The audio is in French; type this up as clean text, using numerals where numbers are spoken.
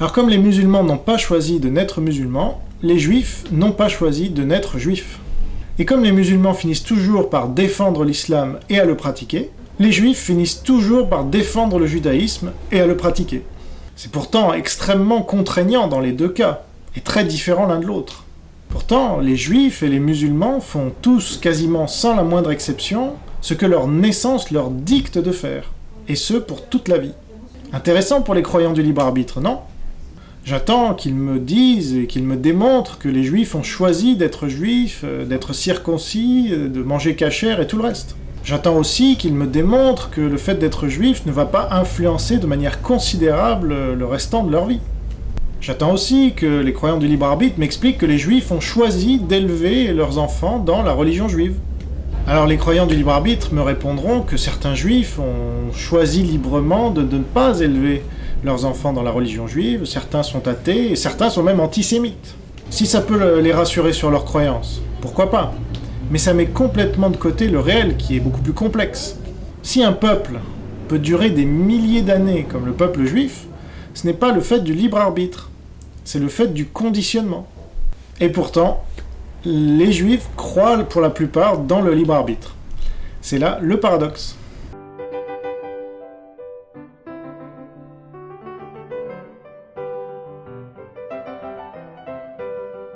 Alors comme les musulmans n'ont pas choisi de naître musulmans, les juifs n'ont pas choisi de naître juifs. Et comme les musulmans finissent toujours par défendre l'islam et à le pratiquer, les juifs finissent toujours par défendre le judaïsme et à le pratiquer. C'est pourtant extrêmement contraignant dans les deux cas, et très différent l'un de l'autre. Pourtant, les juifs et les musulmans font tous, quasiment sans la moindre exception, ce que leur naissance leur dicte de faire, et ce pour toute la vie. Intéressant pour les croyants du libre arbitre, non ? J'attends qu'ils me disent et qu'ils me démontrent que les juifs ont choisi d'être juifs, d'être circoncis, de manger cachère et tout le reste. J'attends aussi qu'ils me démontrent que le fait d'être juif ne va pas influencer de manière considérable le restant de leur vie. J'attends aussi que les croyants du libre arbitre m'expliquent que les juifs ont choisi d'élever leurs enfants dans la religion juive. Alors les croyants du libre arbitre me répondront que certains juifs ont choisi librement de ne pas élever leurs enfants dans la religion juive, certains sont athées et certains sont même antisémites. Si ça peut les rassurer sur leurs croyances, pourquoi pas ? Mais ça met complètement de côté le réel qui est beaucoup plus complexe. Si un peuple peut durer des milliers d'années comme le peuple juif, ce n'est pas le fait du libre arbitre, c'est le fait du conditionnement. Et pourtant, les juifs croient pour la plupart dans le libre arbitre. C'est là le paradoxe.